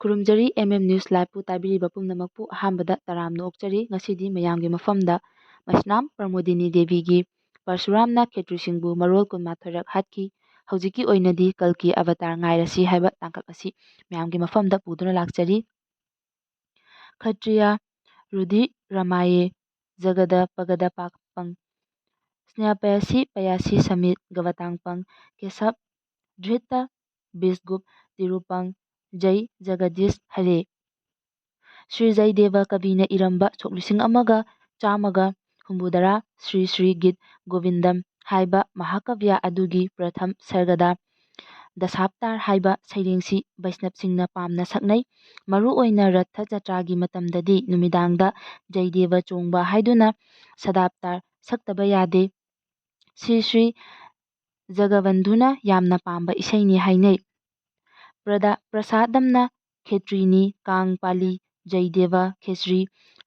ꯈꯨꯔꯨꯝꯖꯔꯤ news ꯂꯥꯏꯚꯄꯨ ꯇꯥꯕꯤꯔꯤꯕ ꯄꯨꯝꯅꯃꯛꯄꯨ ꯑꯍꯥꯟꯕꯗ ꯇꯔꯥꯝꯅ ꯑꯣꯛꯆꯔꯤ꯫ ꯉꯁꯤꯗꯤ ꯃꯌꯥꯝꯒꯤ ꯃꯐꯝꯗ ꯃꯁꯅꯥꯝ ꯄ꯭ꯔꯃꯣꯗꯤꯅꯤ ꯗꯦꯕꯤꯒꯤ ꯄꯔꯁꯨꯔꯥꯝꯅ ꯈꯦꯇ꯭ꯔꯤꯁꯤꯡꯕꯨ ꯃꯔꯣꯜ 22ꯔꯛ ꯍꯥꯠꯈꯤ, ꯍꯧꯖꯤꯛꯀꯤ ꯑꯣꯏꯅꯗꯤ ꯀꯜꯀꯤ ꯑꯕꯇꯥꯔ ꯉꯥꯏꯔꯁꯤ ꯍꯥꯏꯕ ꯇꯥꯡꯀꯛ ꯑꯁꯤ ꯃꯌꯥꯝꯒꯤ ꯃꯐꯝꯗ ꯄꯨꯗꯨꯅ ꯂꯥꯛꯆꯔꯤ꯫ ꯈꯇ꯭ꯔꯤꯌꯥ ꯔꯨꯙꯤ ꯔꯥꯃꯥꯌꯦ ꯖꯒꯗ ꯄꯒꯗ ꯄꯥꯛꯄꯪ ꯁ꯭ꯅꯦꯍꯄꯌꯁꯤ ꯄꯌꯥꯁꯤ ꯁꯃꯤꯠ ꯒꯕꯇꯥꯡꯄꯪ ꯀꯦꯁꯞ ꯙ꯭ꯔꯤꯇ ꯕꯤꯁꯒꯨꯞ ꯇꯤꯔꯨꯄꯪ ꯖꯩ ꯖꯒꯗꯤꯁ ꯍꯔꯦ꯫ ꯁ꯭ꯔꯤ ꯖꯌꯗꯦꯕ ꯀꯕꯤꯅ ꯏꯔꯝꯕ ꯁꯣꯛ 1950 ꯁ꯭ꯔꯤ ꯁ꯭ꯔꯤ ꯒꯤꯠ ꯒꯣꯕꯤꯟꯗꯝ ꯍꯥꯏꯕ ꯃꯍꯥꯀꯥꯚ꯭ꯌ ꯑꯗꯨꯒꯤ ꯄ꯭ꯔꯊꯝ ꯁꯔꯒꯗ ꯗꯁꯥꯕꯇꯥꯔ ꯍꯥꯏꯕ ꯁꯩꯔꯦꯡꯁꯤ ꯕꯩꯁꯅꯕꯁꯤꯡꯅ ꯄꯥꯝꯅ ꯁꯛꯅꯩ꯫ ꯃꯔꯨꯑꯣꯏꯅ ꯔꯊ ꯖꯇ꯭ꯔꯥꯒꯤ ꯃꯇꯝꯗꯗꯤ ꯅꯨꯃꯤꯗꯥꯡꯗ ꯖꯌꯗꯦꯕ ꯆꯣꯡꯕ ꯍꯥꯏꯗꯨꯅ ꯁꯗꯥꯕꯇꯥꯔ ꯁꯛꯇꯕ ꯌꯥꯗꯦ꯫ ꯁ꯭ꯔꯤ ꯁ꯭ꯔꯤ ꯖꯒꯕꯟꯙꯨꯅ ꯌꯥꯝꯅ ꯄꯥꯝꯕ ꯏꯁꯩꯅꯤ ꯍꯥꯏꯅꯩ꯫ ꯄ꯭ꯔꯁꯥꯗꯝꯅ ꯈꯦꯇ꯭ꯔꯤꯅꯤ ꯀꯥꯡ ꯄꯥꯂꯤ ꯖꯌꯗꯦꯕ ꯈꯦꯆ꯭ꯔꯤ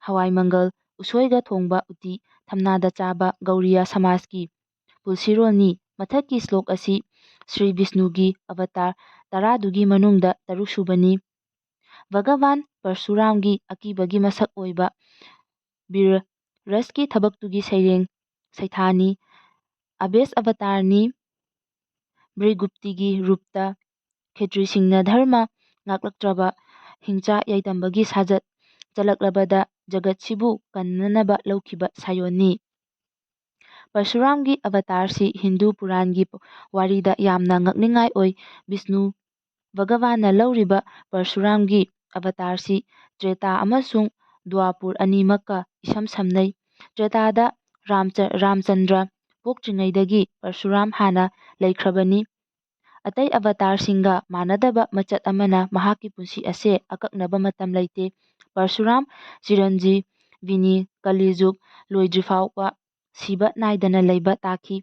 ꯍꯋꯥꯏ ꯃꯪꯒꯜ ꯎꯁꯣꯏꯒ ꯊꯣꯡꯕ ꯎꯇꯤ ꯊꯝꯅꯥꯗ ꯆꯥꯕ ꯒꯧꯔꯤꯌꯥ ꯁꯃꯥꯖꯀꯤ ꯄꯨꯟꯁꯤꯔꯣꯜꯅꯤ꯫ ꯃꯊꯛꯀꯤ ꯁ꯭ꯂꯣꯛ ꯑꯁꯤ ꯁ꯭ꯔꯤ ꯕꯤꯁꯅꯨꯒꯤ ꯑꯕꯇꯥꯔ 10ꯗꯨꯒꯤ ꯃꯅꯨꯡꯗ 6ꯁꯨꯕꯅꯤ꯫ ꯚꯒꯕꯥꯟ ꯄꯔꯁꯨꯔꯥꯝꯒꯤ ꯑꯀꯤꯕꯒꯤ ꯃꯁꯛ ꯑꯣꯏꯕ ꯕꯤꯔꯔꯁꯀꯤ ꯊꯕꯛꯇꯨꯒꯤ ꯁꯩꯔꯦꯡ ꯁꯩꯊꯥꯅꯤ꯫ ꯑꯕꯦꯁ ꯑꯕꯇꯥꯔꯅꯤ ꯚ꯭ꯔꯤꯒꯨꯞꯇꯤꯒꯤ ꯔꯨꯞꯇ ꯈꯦꯇ꯭ꯔꯤꯁꯤꯡꯅ ꯙꯔꯃ ꯉꯥꯛꯂꯛꯇ꯭ꯔꯕ ꯍꯤꯡꯆꯥ ꯌꯥꯏꯇꯝꯕꯒꯤ ꯁꯥꯖꯠ ꯆꯂꯛꯂꯕꯗ ꯖꯒꯠꯁꯤꯕꯨ ꯀꯟꯅꯅꯕ ꯂꯧꯈꯤꯕ ꯁꯥꯏꯑꯣꯟꯅꯤ꯫ ꯄꯔꯁꯨꯔꯥꯝꯒꯤ ꯑꯕꯇꯥꯔꯁꯤ ꯍꯤꯟꯗꯨ ꯄꯨꯔꯥꯟꯒꯤ ꯋꯥꯔꯤꯗ ꯌꯥꯝꯅ ꯉꯛꯅꯤꯡꯉꯥꯏ ꯑꯣꯏ꯫ ꯕꯤꯁꯅꯨ ꯚꯒꯕꯥꯟꯅ ꯂꯧꯔꯤꯕ ꯄꯔꯁꯨꯔꯥꯝꯒꯤ ꯑꯕꯇꯥꯔꯁꯤ ꯇ꯭ꯔꯦꯇꯥ ꯑꯃꯁꯨꯡ ꯗ꯭ꯋꯥꯄꯨꯔ ꯑꯅꯤꯃꯛꯀ ꯏꯁꯝ ꯁꯝꯅꯩ꯫ ꯇ꯭ꯔꯦꯇꯥꯗ ꯔꯥꯝꯆꯟꯗ꯭ꯔ ꯄꯣꯛꯇ꯭ꯔꯤꯉꯩꯗꯒꯤ ꯄꯔꯁꯨꯔꯥꯝ ꯍꯥꯟꯅ ꯂꯩꯈ꯭ꯔꯕꯅꯤ꯫ ꯑꯇꯩ ꯑꯕꯇꯥꯔꯁꯤꯡꯒ ꯃꯥꯟꯅꯗꯕ ꯃꯆꯠ ꯑꯃꯅ ꯃꯍꯥꯛꯀꯤ ꯄꯨꯟꯁꯤ ꯑꯁꯦ ꯑꯀꯛꯅꯕ ꯃꯇꯝ ꯂꯩꯇꯦ꯫ ꯄꯔꯁꯨꯔꯥꯝ ꯆꯤꯔꯟꯖꯤꯚꯤꯅꯤ ꯀꯂꯤ ꯖꯨꯒ ꯂꯣꯏꯗ꯭ꯔꯤꯐꯥꯎꯕ ꯁꯤꯕ ꯅꯥꯏꯗꯅ ꯂꯩꯕ ꯇꯥꯈꯤ꯫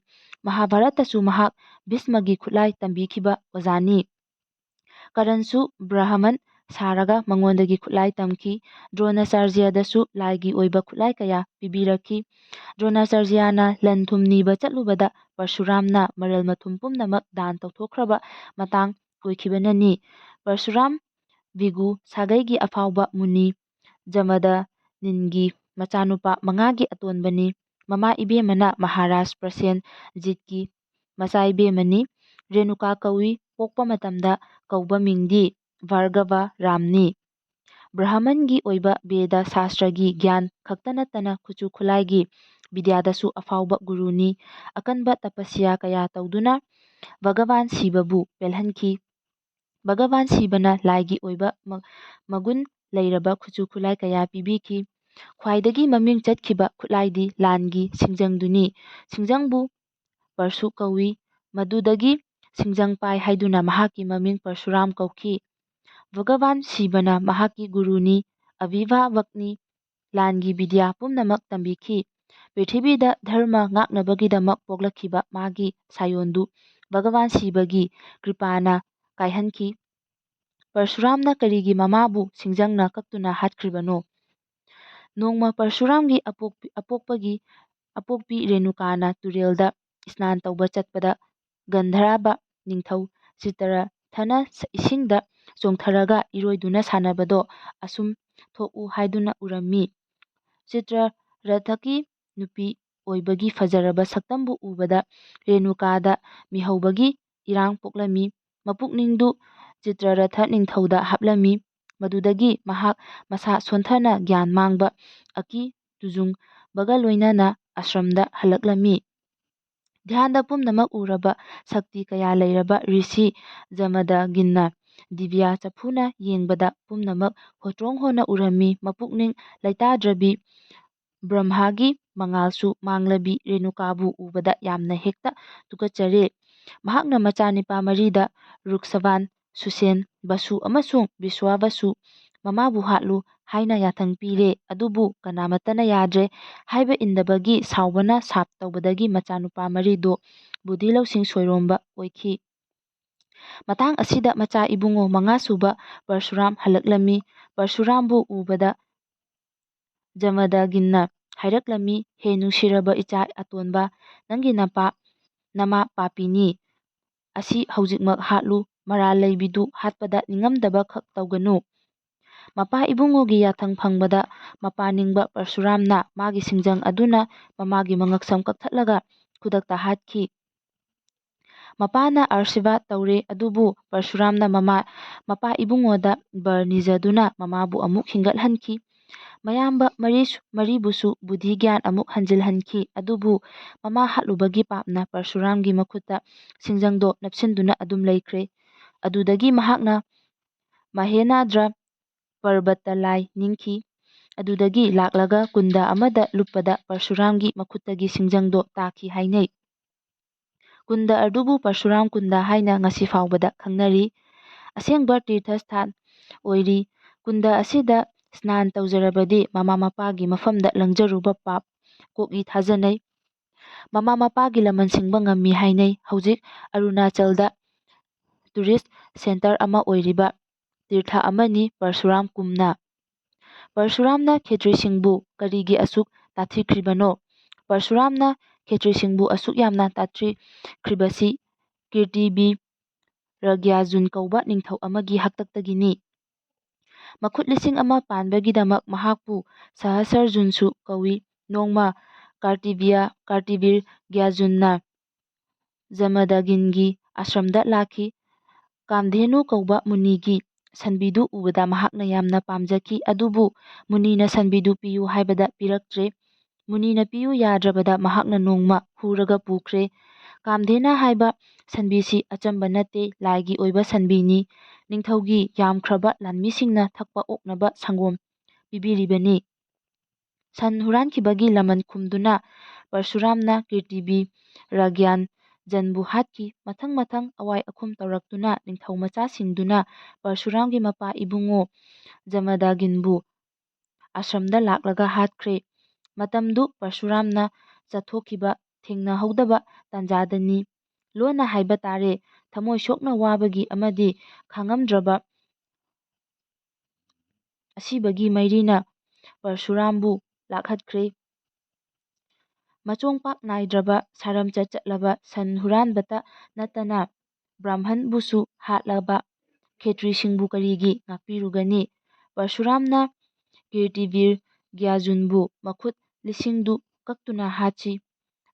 ꯃꯍꯥꯚꯥꯔꯠꯇꯁꯨ ꯃꯍꯥꯛ ꯚꯤꯁꯃꯒꯤ ꯈꯨꯠꯂꯥꯏ ꯇꯝꯕꯤꯈꯤꯕ ꯑꯣꯖꯥꯅꯤ꯫ ꯀꯔꯟꯁꯨ ꯕ꯭ꯔꯥꯍꯃꯟ ꯁꯥꯔꯒ ꯃꯉꯣꯟꯗꯒꯤ ꯈꯨꯠꯂꯥꯏ ꯇꯝꯈꯤ꯫ ꯗ꯭ꯔꯣꯅꯆꯥꯔꯖ꯭ꯌꯗꯁꯨ ꯂꯥꯏꯒꯤ ꯑꯣꯏꯕ ꯈꯨꯠꯂꯥꯏ ꯀꯌꯥ ꯄꯤꯕꯤꯔꯛꯈꯤ꯫ ꯗ꯭ꯔꯣꯅꯆꯥꯔꯖ꯭ꯌꯅ ꯂꯟ ꯊꯨꯝ ꯅꯤꯕ ꯆꯠꯂꯨꯕꯗ ꯄꯔꯁꯨꯔꯥꯝꯅ ꯃꯔꯜ ꯃꯊꯨꯝ ꯄꯨꯝꯅꯃꯛ ꯗꯥꯟ ꯇꯧꯊꯣꯛꯈ꯭ꯔꯕ ꯃꯇꯥꯡ ꯑꯣꯏꯈꯤꯕꯅꯅꯤ꯫ ꯄꯔꯁꯨꯔꯥꯝ ꯚꯤꯒꯨ ꯁꯥꯒꯩꯒꯤ ꯑꯐꯥꯎꯕ ꯃꯨꯅꯤ ꯖꯃꯗꯅꯤꯟꯒꯤ ꯃꯆꯥꯅꯨꯄꯥ 5ꯒꯤ ꯑꯇꯣꯟꯕꯅꯤ꯫ ꯃꯃꯥ ꯏꯕꯦꯝꯃꯅ ꯃꯍꯥꯔꯥꯖ ꯄ꯭ꯔꯁꯦꯟ ꯖꯤꯠꯀꯤ ꯃꯆꯥꯏꯕꯦꯝꯃꯅꯤ꯫ ꯔꯦꯅꯨꯀꯥ ꯀꯧꯏ꯫ ꯄꯣꯛꯄ ꯃꯇꯝꯗ ꯀꯧꯕ ꯃꯤꯡꯗꯤ ꯚꯥꯔꯒꯚ ꯔꯥꯝꯅꯤ꯫ ꯕ꯭ꯔꯥꯍꯃꯟꯒꯤ ꯑꯣꯏꯕ ꯕꯦꯗ ꯁꯥꯁ꯭ꯇ꯭ꯔꯒꯤ ꯒ꯭ꯌꯥꯟ ꯈꯛꯇ ꯅꯠꯇꯅ ꯈꯨꯠꯁꯨ ꯈꯨꯠꯂꯥꯏꯒꯤ ꯕꯤꯗ꯭ꯌꯥꯗꯁꯨ ꯑꯐꯥꯎꯕ ꯒꯨꯔꯨꯅꯤ꯫ ꯑꯀꯟꯕ ꯇꯄꯁ꯭ꯌꯥ ꯀꯌꯥ ꯇꯧꯗꯨꯅ ꯚꯒꯕꯥꯟ ꯁꯤꯕꯕꯨ ꯄꯦꯜꯍꯟꯈꯤ꯫ ꯚꯒꯕꯥꯟ ꯁꯤꯕꯅ ꯂꯥꯏꯒꯤ ꯑꯣꯏꯕ ꯃꯒꯨꯟ ꯂꯩꯔꯕ ꯈꯨꯠꯁꯨ ꯈꯨꯠꯂꯥꯏ ꯀꯌꯥ ꯄꯤꯕꯤꯈꯤ꯫ ꯈ꯭ꯋꯥꯏꯗꯒꯤ ꯃꯃꯤꯡ ꯆꯠꯈꯤꯕ ꯈꯨꯠꯂꯥꯏꯗꯤ ꯂꯥꯟꯒꯤ ꯁꯤꯡꯖꯪꯗꯨꯅꯤ꯫ ꯁꯤꯡꯖꯪꯕꯨ ꯄꯔꯁꯨ ꯀꯧꯏ꯫ ꯃꯗꯨꯗꯒꯤ ꯁꯤꯡꯖꯪꯄꯥꯏ ꯍꯥꯏꯗꯨꯅ ꯃꯍꯥꯛꯀꯤ ꯃꯃꯤꯡ ꯄꯔꯁꯨꯔꯥꯝ ꯀꯧꯈꯤ꯫ ꯚꯒꯕꯥꯟ ꯁꯤꯕꯅ ꯃꯍꯥꯛꯀꯤ ꯒꯨꯔꯨꯅꯤ꯫ ꯑꯚꯤꯚꯥꯕꯛꯅꯤ꯫ ꯂꯥꯟꯒꯤ ꯕꯤꯗ꯭ꯌꯥ ꯄꯨꯝꯅꯃꯛ ꯇꯝꯕꯤꯈꯤ꯫ ꯄ꯭ꯔꯤꯊꯤꯕꯤꯗ ꯙꯔꯃ ꯉꯥꯛꯅꯕꯒꯤꯗꯃꯛ ꯄꯣꯛꯂꯛꯈꯤꯕ ꯃꯥꯒꯤ ꯁꯥꯏꯑꯣꯟꯗꯨ ꯚꯒꯕꯥꯟ ꯁꯤꯕꯒꯤ ꯀ꯭ꯔꯤꯄꯥꯅ ꯀꯥꯏꯍꯟꯈꯤ꯫ ꯄꯔꯁꯨꯔꯥꯝꯅ ꯀꯔꯤꯒꯤ ꯃꯃꯥꯕꯨ ꯁꯤꯡꯖꯪꯅ ꯀꯛꯇꯨꯅ ꯍꯥꯠꯈ꯭ꯔꯤꯕꯅꯣ? ꯅꯣꯡꯃ ꯄꯔꯁꯨꯔꯥꯝꯒꯤ ꯑꯄꯣꯛꯄꯤ ꯔꯦꯅꯨꯀꯥꯅ ꯇꯨꯔꯦꯜꯗ ꯁ꯭ꯅꯥꯟ ꯇꯧꯕ ꯆꯠꯄꯗ ꯒꯟꯙꯔꯕ ꯅꯤꯡꯊꯧ ꯆꯤꯇ꯭ꯔꯔꯊꯅ ꯏꯁꯤꯡꯗ ꯆꯣꯡꯊꯔꯒ ꯏꯔꯣꯏꯗꯨꯅ ꯁꯥꯟꯅꯕꯗꯣ ꯑꯁꯨꯝ ꯊꯣꯛꯎ ꯍꯥꯏꯗꯨꯅ ꯎꯔꯝꯃꯤ꯫ ꯆꯤꯇ꯭ꯔꯔꯊꯀꯤ ꯅꯨꯄꯤ ꯑꯣꯏꯕꯒꯤ ꯐꯖꯔꯕ ꯁꯛꯇꯝꯕꯨ ꯎꯕꯗ ꯔꯦꯅꯨꯀꯥꯗ ꯃꯤꯍꯧꯕꯒꯤ ꯏꯔꯥꯡ ꯄꯣꯛꯂꯝꯃꯤ꯫ ꯃꯄꯨꯛꯅꯤꯡꯗꯨ ꯆꯤꯇ꯭ꯔꯔꯊ ꯅꯤꯡꯊꯧꯗ ꯍꯥꯞꯂꯝꯃꯤ꯫ ꯃꯗꯨꯗꯒꯤ ꯃꯍꯥꯛ ꯃꯁꯥ ꯁꯣꯟꯊꯅ ꯒ꯭ꯌꯥꯟ ꯃꯥꯡꯕ ꯑꯀꯤ ꯇꯨꯖꯨꯡꯕꯒ ꯂꯣꯏꯅꯅ ꯑꯥꯁ꯭ꯔꯝꯗ ꯍꯜꯂꯛꯂꯝꯃꯤ꯫ ꯙ꯭ꯌꯥꯟꯗ ꯄꯨꯝꯅꯃꯛ ꯎꯔꯕ ꯁꯛꯇꯤ ꯀꯌꯥ ꯂꯩꯔꯕ ꯔꯤꯁꯤ ꯖꯃꯗꯒꯤꯟꯅ ꯗꯤꯕ꯭ꯌꯥ ꯆꯐꯨꯅ ꯌꯦꯡꯕꯗ ꯄꯨꯝꯅꯃꯛ ꯍꯣꯇ꯭ꯔꯣꯡ ꯍꯣꯅ ꯎꯔꯝꯃꯤ꯫ ꯃꯄꯨꯛꯅꯤꯡ ꯂꯩꯇꯥꯗ꯭ꯔꯕꯤ ꯕ꯭ꯔꯝꯍꯥꯒꯤ ꯃꯉꯥꯜꯁꯨ ꯃꯥꯡꯂꯕꯤ ꯔꯦꯅꯨꯀꯥꯕꯨ ꯎꯕꯗ ꯌꯥꯝꯅ ꯍꯦꯛꯇ ꯇꯨꯀꯠꯆꯔꯦ꯫ ꯃꯍꯥꯛꯅ ꯃꯆꯥꯅꯤꯄꯥ 4ꯗ ꯔꯨꯛꯁꯚꯥꯟ, ꯁꯨꯁꯦꯟ, ꯕꯁꯨ ꯑꯃꯁꯨꯡ ꯕꯤꯁ꯭ꯋꯥꯕꯁꯨ ꯃꯃꯥꯕꯨ ꯍꯥꯠꯂꯨ ꯍꯥꯏꯅ ꯌꯥꯊꯪ ꯄꯤꯔꯦ꯫ ꯑꯗꯨꯕꯨ ꯀꯅꯥꯃꯠꯇꯅ ꯌꯥꯗ꯭ꯔꯦ ꯍꯥꯏꯕ ꯏꯟꯗꯕꯒꯤ ꯁꯥꯎꯕꯅ ꯁꯥꯞ ꯇꯧꯕꯗꯒꯤ ꯃꯆꯥꯅꯨꯄꯥ 4ꯗꯨ ꯕꯨꯙꯤ ꯂꯧꯁꯤꯡ ꯁꯣꯏꯔꯣꯝꯕ ꯑꯣꯏꯈꯤ꯫ ꯃꯇꯥꯡ ꯑꯁꯤꯗ ꯃꯆꯥ ꯏꯕꯨꯡꯉꯣ 5ꯁꯨꯕ ꯄꯔꯁꯨꯔꯥꯝ ꯍꯜꯂꯛꯂꯝꯃꯤ꯫ ꯄꯔꯁꯨꯔꯥꯝꯕꯨ ꯎꯕꯗ ꯖꯃꯗꯒꯤꯟꯅ ꯍꯥꯏꯔꯛꯂꯝꯃꯤ, ꯍꯦ ꯅꯨꯡꯁꯤꯔꯕ ꯏꯆꯥ ꯑꯇꯣꯟꯕ, ꯅꯪꯒꯤ ꯅꯃꯥ ꯄꯥꯄꯤꯅꯤ ꯑꯁꯤ ꯍꯧꯖꯤꯛꯃꯛ ꯍꯥꯠꯂꯨ꯫ ꯃꯔꯥꯜ ꯂꯩꯕꯤꯗꯨ ꯍꯥꯠꯄꯗ ꯅꯤꯉꯝꯗꯕ ꯈꯛ ꯇꯧꯒꯅꯨ꯫ ꯃꯄꯥ ꯏꯕꯨꯡꯉꯣꯒꯤ ꯌꯥꯊꯪ ꯐꯪꯕꯗ ꯃꯄꯥ ꯅꯤꯡꯕ ꯄꯔꯁꯨꯔꯥꯝꯅ ꯃꯥꯒꯤ ꯁꯤꯡꯖꯪ ꯑꯗꯨꯅ ꯃꯃꯥꯒꯤ ꯃꯉꯛꯁꯝ ꯀꯛꯊꯠꯂꯒ ꯈꯨꯗꯛꯇ ꯍꯥꯠꯈꯤ꯫ ꯃꯄꯥꯅ ꯑꯥꯔꯁꯤꯕꯥꯗ ꯇꯧꯔꯦ, ꯑꯗꯨꯕꯨ ꯄꯔꯁꯨꯔꯥꯝꯅ ꯃꯄꯥ ꯏꯕꯨꯡꯉꯣꯗ ꯕꯔ ꯅꯤꯖꯗꯨꯅ ꯃꯃꯥꯕꯨ ꯑꯃꯨꯛ ꯍꯤꯡꯒꯠꯍꯟꯈꯤ꯫ ꯃꯌꯥꯝꯕ ꯃꯔꯤꯕꯨꯁꯨ ꯕꯨꯙꯤ ꯒ꯭ꯌꯥꯟ ꯑꯃꯨꯛ ꯍꯟꯖꯤꯜꯍꯟꯈꯤ, ꯑꯗꯨꯕꯨ ꯃꯃꯥ ꯍꯥꯠꯂꯨꯕꯒꯤ ꯄꯥꯞꯅ ꯄꯔꯁꯨꯔꯥꯝꯒꯤ ꯃꯈꯨꯠꯇ ꯁꯤꯡꯖꯪꯗꯣ ꯅꯞꯁꯤꯟꯗꯨꯅ ꯑꯗꯨꯝ ꯂꯩꯈ꯭ꯔꯦ꯫ ꯑꯗꯨꯗꯒꯤ ꯃꯍꯥꯛꯅ ꯃꯍꯦꯅꯥꯗ꯭ꯔ ꯄꯔꯕꯠꯇ ꯂꯥꯏ ꯅꯤꯡꯈꯤ꯫ ꯑꯗꯨꯗꯒꯤ ꯂꯥꯛꯂꯒ ꯀꯨꯟꯗ ꯑꯃꯗ ꯂꯨꯞꯄꯗ ꯄꯔꯁꯨꯔꯥꯝꯒꯤ ꯃꯈꯨꯠꯇꯒꯤ ꯁꯤꯡꯖꯪꯗꯣ ꯇꯥꯈꯤ ꯍꯥꯏꯅꯩ꯫ ꯀꯨꯟꯗ ꯑꯗꯨꯕꯨ ꯄꯔꯁꯨꯔꯥꯝ ꯀꯨꯟꯗ ꯍꯥꯏꯅ ꯉꯁꯤ ꯐꯥꯎꯕꯗ ꯈꯪꯅꯔꯤ꯫ ꯑꯁꯦꯡꯕ ꯇꯤꯔꯊ-ꯁ꯭ꯊꯥꯟ ꯑꯣꯏꯔꯤ꯫ ꯀꯨꯟꯗ ꯑꯁꯤꯗ ꯁ꯭ꯅꯥꯟ ꯇꯧꯖꯔꯕꯗꯤ ꯃꯃꯥ ꯃꯄꯥꯒꯤ ꯃꯐꯝꯗ ꯂꯪꯖꯔꯨꯕ ꯄꯥꯞ ꯀꯣꯛꯏ ꯊꯥꯖꯅꯩ꯫ ꯃꯃꯥ ꯃꯄꯥꯒꯤ ꯂꯃꯟ ꯁꯤꯡꯕ ꯉꯝꯃꯤ ꯍꯥꯏꯅꯩ꯫ ꯍꯧꯖꯤꯛ ꯑꯔꯨꯅꯥꯆꯜꯗ ꯇꯨꯔꯤꯁꯠ ꯁꯦꯟꯇꯔ ꯑꯃ ꯑꯣꯏꯔꯤꯕ ꯇꯤꯔꯊ ꯑꯃꯅꯤ ꯄꯔꯁꯨꯔꯥꯝ ꯀꯨꯝꯅ꯫ ꯄꯔꯁꯨꯔꯥꯝꯅ ꯈꯦꯇ꯭ꯔꯤꯁꯤꯡꯕꯨ ꯀꯔꯤꯒꯤ ꯑꯁꯨꯛ ꯇꯥꯊꯤꯈ꯭ꯔꯤꯕꯅꯣ? ꯄꯔꯁꯨꯔꯥꯝꯅ ꯈꯦꯇ꯭ꯔꯤꯁꯤꯡꯕꯨ ꯑꯁꯨꯛ ꯌꯥꯝꯅ ꯇꯥꯊꯤꯈ꯭ꯔꯤꯕꯁꯤ ꯀꯤꯔꯇꯤꯕꯤꯔꯒ꯭ꯌꯥꯖꯨꯟ ꯀꯧꯕ ꯅꯤꯡꯊꯧ ꯑꯃꯒꯤ ꯍꯥꯛꯇꯛꯇꯒꯤꯅꯤ꯫ ꯃꯈꯨꯠ 1,100 ꯄꯥꯟꯕꯒꯤꯗꯃꯛ ꯃꯍꯥꯛꯄꯨ ꯁꯍꯁꯔꯖꯨꯟꯁꯨ ꯀꯧꯏ꯫ ꯅꯣꯡꯃ ꯀꯥꯔꯇꯤꯕꯤꯔꯒ꯭ꯌꯥꯖꯨꯟꯅ ꯖꯃꯗꯒꯤꯟꯒꯤ ꯑꯥꯁ꯭ꯔꯝꯗ ꯂꯥꯛꯈꯤ꯫ ꯀꯥꯝꯙꯦꯅꯨ ꯀꯧꯕ ꯃꯨꯅꯤꯒꯤ ꯁꯟꯕꯤꯗꯨ ꯎꯕꯗ ꯃꯍꯥꯛꯅ ꯌꯥꯝꯅ ꯄꯥꯝꯖꯈꯤ, ꯑꯗꯨꯕꯨ ꯃꯨꯅꯤꯅ ꯁꯟꯕꯤꯗꯨ ꯄꯤꯌꯨ ꯍꯥꯏꯕꯗ ꯄꯤꯔꯛꯇ꯭ꯔꯦ꯫ ꯃꯨꯅꯤꯅ ꯄꯤꯌꯨ ꯌꯥꯗ꯭ꯔꯕꯗ ꯃꯍꯥꯛꯅ ꯅꯣꯡꯃ ꯍꯨꯔꯒ ꯄꯨꯈ꯭ꯔꯦ꯫ ꯀꯥꯝꯙꯦꯅ ꯍꯥꯏꯕ ꯁꯟꯕꯤꯁꯤ ꯑꯆꯝꯕ ꯅꯠꯇꯦ, ꯂꯥꯏꯒꯤ ꯑꯣꯏꯕ ꯁꯟꯕꯤꯅꯤ꯫ ꯅꯤꯡꯊꯧꯒꯤ ꯌꯥꯝꯈ꯭ꯔꯕ ꯂꯥꯟꯃꯤꯁꯤꯡꯅ ꯊꯛꯄ ꯑꯣꯛꯅꯕ ꯁꯪꯒꯣꯝ ꯄꯤꯕꯤꯔꯤꯕꯅꯤ꯫ ꯁꯟ ꯍꯨꯔꯥꯟꯈꯤꯕꯒꯤ ꯂꯃꯟ ꯈꯨꯝꯗꯨꯅ ꯄꯔꯁꯨꯔꯥꯝꯅ ꯀꯤꯔꯇꯤꯕꯤꯔꯒ꯭ꯌꯥꯖꯟꯕꯨ ꯍꯥꯠꯈꯤ꯫ ꯃꯊꯪ ꯃꯊꯪ ꯑꯋꯥꯏ ꯑꯈꯨꯝ ꯇꯧꯔꯛꯇꯨꯅ ꯅꯤꯡꯊꯧꯃꯆꯥꯁꯤꯡꯗꯨꯅ ꯄꯔꯁꯨꯔꯥꯝꯒꯤ ꯃꯄꯥ ꯏꯕꯨꯡꯉꯣ ꯖꯃꯗꯒꯤꯟꯕꯨ ꯑꯥꯁ꯭ꯔꯝꯗ ꯂꯥꯛꯂꯒ ꯍꯥꯠꯈ꯭ꯔꯦ꯫ ꯃꯇꯝꯗꯨ ꯄꯔꯁꯨꯔꯥꯝꯅ ꯆꯠꯊꯣꯛꯈꯤꯕ ꯊꯦꯡꯅꯍꯧꯗꯕ ꯇꯥꯟꯖꯥꯗꯅꯤ꯫ ꯂꯣꯟꯅ ꯍꯥꯏꯕ ꯇꯥꯔꯦ, ꯊꯃꯣꯏ ꯁꯣꯛꯅ ꯋꯥꯕꯒꯤ ꯑꯃꯗꯤ ꯈꯥꯡꯉꯝꯗ꯭ꯔꯕ ꯑꯁꯤꯕꯒꯤ ꯃꯩꯔꯤꯅ ꯄꯔꯁꯨꯔꯥꯝꯕꯨ ꯂꯥꯛꯍꯠꯈ꯭ꯔꯦ꯫ ꯃꯆꯣꯡ ꯄꯥꯛ ꯅꯥꯏꯗ꯭ꯔꯕ ꯁꯥꯔꯝꯆꯠ ꯆꯠꯂꯕ ꯁꯟ ꯍꯨꯔꯥꯟꯕꯇ ꯅꯠꯇꯅ ꯕ꯭ꯔꯥꯝꯍꯟꯕꯨꯁꯨ ꯍꯥꯠꯂꯕ ꯈꯦꯇ꯭ꯔꯤꯁꯤꯡꯕꯨ ꯀꯔꯤꯒꯤ ꯉꯥꯛꯄꯤꯔꯨꯒꯅꯤ? ꯄꯔꯁꯨꯔꯥꯝꯅ ꯀꯤꯔꯇꯤꯕꯤꯔꯒ꯭ꯌꯥꯖꯨꯟꯕꯨ ꯃꯈꯨꯠ 1,000ꯗꯨ ꯀꯛꯇꯨꯅ ꯍꯥꯠꯈꯤ꯫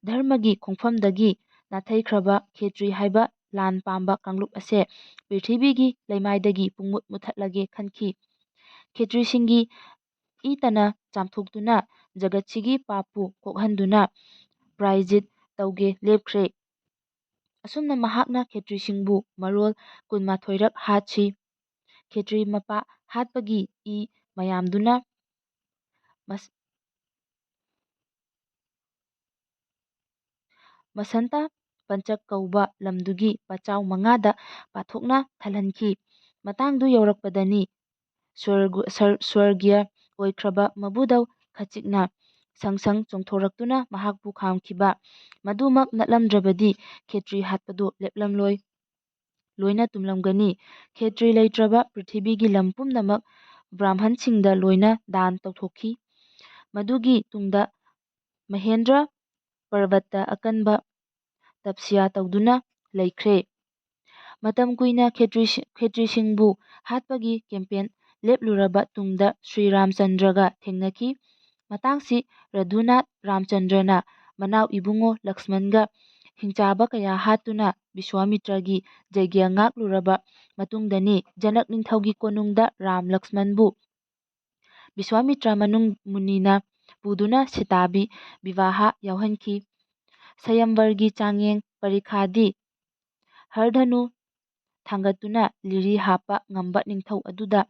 ꯙꯔꯃꯒꯤ ꯈꯣꯡꯐꯝꯗꯒꯤ ꯅꯥꯊꯩꯈ꯭ꯔꯕ ꯈꯦꯇ꯭ꯔꯤ ꯍꯥꯏꯕ ꯂꯥꯟ ꯄꯥꯝꯕ ꯀꯥꯡꯂꯨꯞ ꯑꯁꯦ ꯄ꯭ꯔꯤꯊꯤꯕꯤꯒꯤ ꯂꯩꯃꯥꯏꯗꯒꯤ ꯄꯨꯡꯃꯨꯠ ꯃꯨꯠꯊꯠꯂꯒꯦ ꯈꯟꯈꯤ꯫ ꯈꯦꯇ꯭ꯔꯤꯁꯤꯡꯒꯤ ꯏꯇꯅ ꯆꯥꯝꯊꯣꯛꯇꯨꯅ ꯖꯒꯠꯁꯤꯒꯤ ꯄꯥꯞꯄꯨ ꯀꯣꯛꯍꯟꯗꯨꯅ ꯄ꯭ꯔꯥꯌꯖꯤꯠ ꯇꯧꯒꯦ ꯂꯦꯞꯈ꯭ꯔꯦ꯫ ꯑꯁꯨꯝꯅ ꯃꯍꯥꯛꯅ ꯈꯦꯇ꯭ꯔꯤꯁꯤꯡꯕꯨ ꯃꯔꯣꯜ 12ꯔꯛ ꯍꯥꯠꯈꯤ꯫ ꯈꯦꯇ꯭ꯔꯤ ꯃꯄꯥ ꯍꯥꯠꯄꯒꯤ ꯏ ꯃꯌꯥꯝꯗꯨꯅ ꯃꯁꯟꯇ ꯄꯟꯆꯛ ꯀꯧꯕ ꯂꯝꯗꯨꯒꯤ ꯄꯆꯥꯎ 5ꯗ ꯄꯥꯊꯣꯛꯅ ꯊꯜꯍꯟꯈꯤ꯫ ꯃꯇꯥꯡꯗꯨ ꯌꯧꯔꯛꯄꯗꯅꯤ ꯁ꯭ꯋꯔꯒꯤꯌ ꯑꯣꯏꯈ꯭ꯔꯕ ꯃꯕꯨꯗꯧ ꯈꯆꯤꯛꯅ ꯁꯪ ꯁꯪ ꯆꯣꯡꯊꯣꯔꯛꯇꯨꯅ ꯃꯍꯥꯛꯄꯨ ꯈꯥꯝꯈꯤꯕ꯫ ꯃꯗꯨꯃꯛ ꯅꯠꯂꯝꯗ꯭ꯔꯕꯗꯤ ꯈꯦꯇ꯭ꯔꯤ ꯍꯥꯠꯄꯗꯨ ꯂꯦꯞꯂꯝꯂꯣꯏ, ꯂꯣꯏꯅ ꯇꯨꯝꯂꯝꯒꯅꯤ꯫ ꯈꯦꯇ꯭ꯔꯤ ꯂꯩꯇ꯭ꯔꯕ ꯄ꯭ꯔꯤꯊꯤꯕꯤꯒꯤ ꯂꯝ ꯄꯨꯝꯅꯃꯛ ꯕ꯭ꯔꯥꯝꯍꯟꯁꯤꯡꯗ ꯂꯣꯏꯅ ꯗꯥꯟ ꯇꯧꯊꯣꯛꯈꯤ꯫ ꯃꯗꯨꯒꯤ ꯇꯨꯡꯗ ꯃꯍꯦꯟꯗ꯭ꯔ ꯄꯔꯕꯠꯇ ꯑꯀꯟꯕ ꯇꯄꯁ꯭ꯌꯥ ꯇꯧꯗꯨꯅ ꯂꯩꯈ꯭ꯔꯦ꯫ ꯃꯇꯝ ꯀꯨꯏꯅ ꯈꯦꯇ꯭ꯔꯤꯁꯤꯡꯕꯨ ꯍꯥꯠꯄꯒꯤ ꯀꯦꯝꯄꯦꯟ ꯂꯦꯞꯂꯨꯔꯕ ꯇꯨꯡꯗ ꯁ꯭ꯔꯤ ꯔꯥꯝꯆꯟꯗ꯭ꯔꯒ ꯊꯦꯡꯅꯈꯤ꯫ ꯃꯇꯥꯡꯁꯤ ꯔꯘꯨꯅꯥꯊ ꯔꯥꯝꯆꯟꯗ꯭ꯔꯅ ꯃꯅꯥꯎ ꯏꯕꯨꯡꯉꯣ ꯂꯛꯁꯃꯟꯒ ꯍꯤꯡꯆꯥꯕ ꯀꯌꯥ ꯍꯥꯠꯇꯨꯅ ꯕꯤꯁ꯭ꯋꯥꯃꯤꯇ꯭ꯔꯒꯤ ꯌꯩꯒ꯭ꯌ ꯉꯥꯛꯂꯨꯔꯕ ꯃꯇꯨꯡꯗꯅꯤ꯫ ꯖꯅꯛ ꯅꯤꯡꯊꯧꯒꯤ ꯀꯣꯅꯨꯡꯗ ꯔꯥꯝ ꯂꯛꯁꯃꯟꯕꯨ ꯕꯤꯁ꯭ꯋꯥꯃꯤꯇ꯭ꯔ ꯃꯨꯅꯤꯅ ꯄꯨꯗꯨꯅ ꯁꯤꯇꯥꯕꯤ ꯕꯤꯋꯥꯍ ꯌꯥꯎꯍꯟꯈꯤ꯫ ꯁꯌꯝꯚꯔꯒꯤ ꯆꯥꯡꯌꯦꯡ ꯄꯔꯤꯈꯥꯗꯤ ꯍꯔꯙꯅꯨ ꯊꯥꯡꯒꯠꯇꯨꯅ ꯂꯤꯔꯤ ꯍꯥꯞꯄ ꯉꯝꯕ ꯅꯤꯡꯊꯧ ꯑꯗꯨꯗ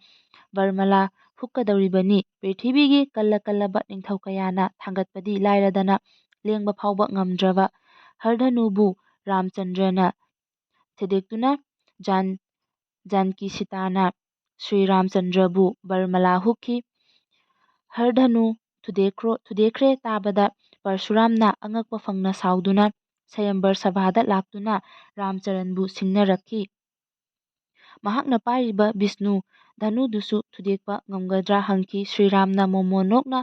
ꯕꯔꯃꯥꯂꯥ ꯍꯨꯛꯀꯗꯧꯔꯤꯕꯅꯤ꯫ ꯄ꯭ꯔꯤꯊꯤꯕꯤꯒꯤ ꯀꯜꯂ ꯀꯜꯂꯕ ꯅꯤꯡꯊꯧ ꯀꯌꯥꯅ ꯊꯥꯡꯒꯠꯄꯗꯤ ꯂꯥꯏꯔꯗꯅ ꯂꯦꯡꯕ ꯐꯥꯎꯕ ꯉꯝꯗ꯭ꯔꯕ ꯍꯔꯙꯅꯨꯕꯨ ꯔꯥꯝꯆꯟꯗ꯭ꯔꯅ ꯊꯦꯗꯦꯛꯇꯨꯅ ꯖꯥꯟꯀꯤ-ꯁꯤꯇꯥꯅ ꯁ꯭ꯔꯤ ꯔꯥꯝꯆꯟꯗ꯭ꯔꯕꯨ ꯕꯔꯃꯥꯂꯥ ꯍꯨꯛꯈꯤ꯫ ꯍꯔꯙꯅꯨ ꯊꯨꯗꯦꯛꯈ꯭ꯔꯦ ꯇꯥꯕꯗ ꯄꯔꯁꯨꯔꯥꯝꯅ ꯑꯉꯛꯄ ꯐꯪꯅ ꯁꯥꯎꯗꯨꯅ ꯁꯌꯝꯚꯔ ꯁꯚꯥꯗ ꯂꯥꯛꯇꯨꯅ ꯔꯥꯝꯆꯔꯟꯕꯨ ꯁꯤꯡꯅꯔꯛꯈꯤ꯫ ꯃꯍꯥꯛꯅ ꯄꯥꯏꯔꯤꯕ ꯕꯤꯁ꯭ꯅꯨ ꯙꯅꯨꯗꯨꯁꯨ ꯊꯨꯗꯦꯛꯄ ꯉꯝꯒꯗ꯭ꯔꯥ ꯍꯪꯈꯤ꯫ ꯁ꯭ꯔꯤꯔꯥꯝꯅ ꯃꯣꯃꯣꯟ ꯅꯣꯛꯅ